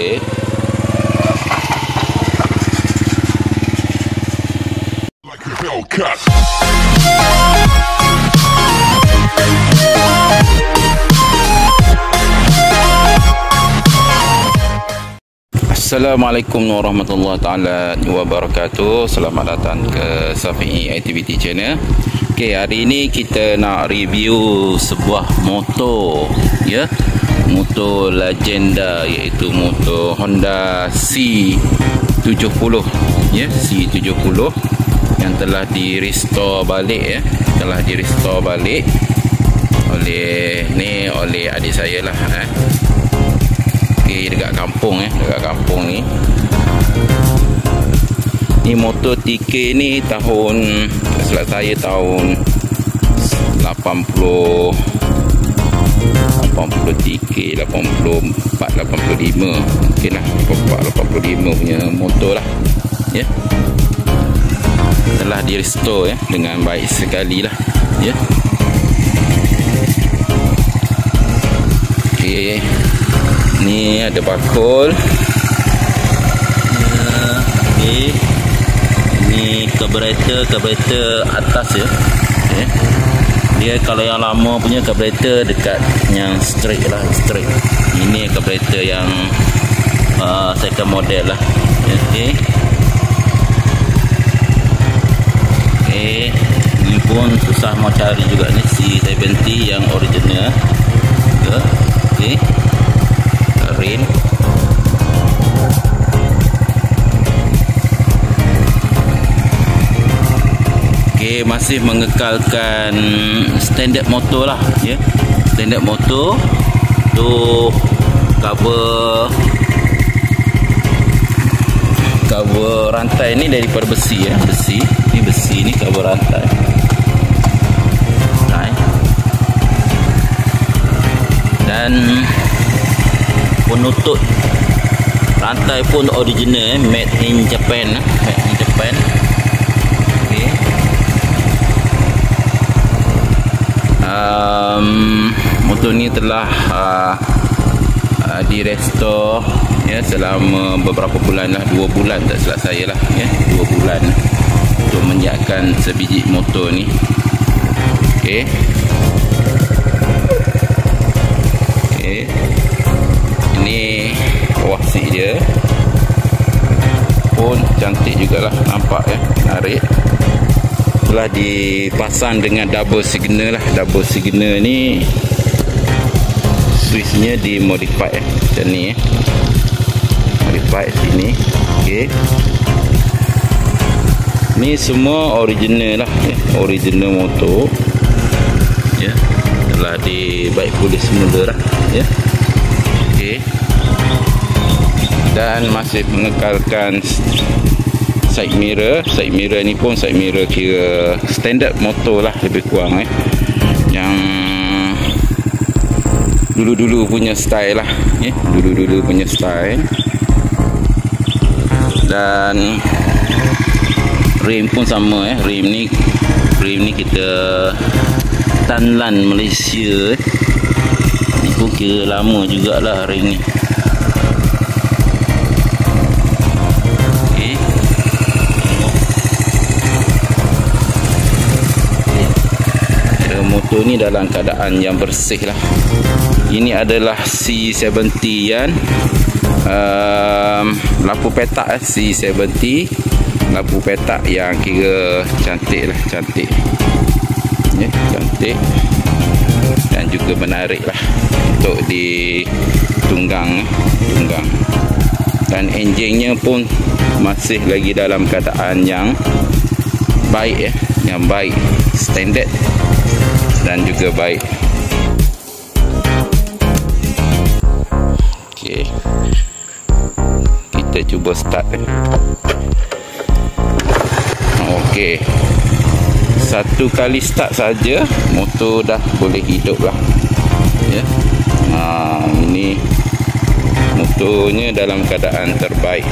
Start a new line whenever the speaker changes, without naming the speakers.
Okey. Assalamualaikum warahmatullahi taala wabarakatuh. Selamat datang ke Safi'i Activity Channel. Okey, hari ini kita nak review sebuah motor, ya. Motor legenda, iaitu motor Honda C70, ya, C70 yang telah di-restore balik, ya. Telah di-restore balik oleh adik saya lah, Okey, dekat kampung, dekat kampung ni. Ni motor TK ni tahun, silap saya tahun 80 TK, 84, 85 mungkin lah, 85 punya motor lah, ya. Telah di restore, ya, dengan baik sekali lah, ya. Okey, ni ada bakul. Okey, ini karburator atas, ya. Okay. Dia kalau yang lama punya karburator dekat yang straight lah, straight. Ini karburator yang second model lah. Okey. Okey, ini pun susah mau cari juga ni, C70 yang original. Okey. Rim. Okey, masih mengekalkan standard motor lah, ya. Standard motor tu cover rantai ni daripada besi, ya. Besi ni cover rantai. Dan penutup rantai pun original, made in Japan, Okay. Motor ni telah di-restore, ya, selama beberapa bulan lah, 2 bulan tak silap saya lah, ya, 2 bulan untuk menyiapkan sebiji motor ni. Okey. Okey. Ini bawah seat dia pun cantik jugalah, nampak, ya, menarik. Telah dipasang dengan double signal lah. Double signal ni switchnya dimodify, macam ni, modify sini. Okey, ni semua original lah, ya. Original motor, ya. Telah dibaik pulih semula lah, ya. Okey. Dan masih mengekalkan side mirror. Side mirror ni pun side mirror kira standard motor lah, lebih kurang, yang dulu-dulu punya style lah, ya. Dulu-dulu punya style. Dan rim pun sama, rim ni kita Tanlan Malaysia, ni pun kira lama jugalah rim ni. Motor ni dalam keadaan yang bersih lah. Ini adalah C70 yang lampu petak, C70 lampu petak yang kira cantik lah, cantik, ya, cantik dan juga menarik lah untuk ditunggang. Dan enjinnya pun masih lagi dalam keadaan yang baik, ya, yang baik, standard dan juga baik. Okey, kita cuba start. Okey, satu kali start saja motor dah boleh hidup lah, ya. Ini motornya dalam keadaan terbaik.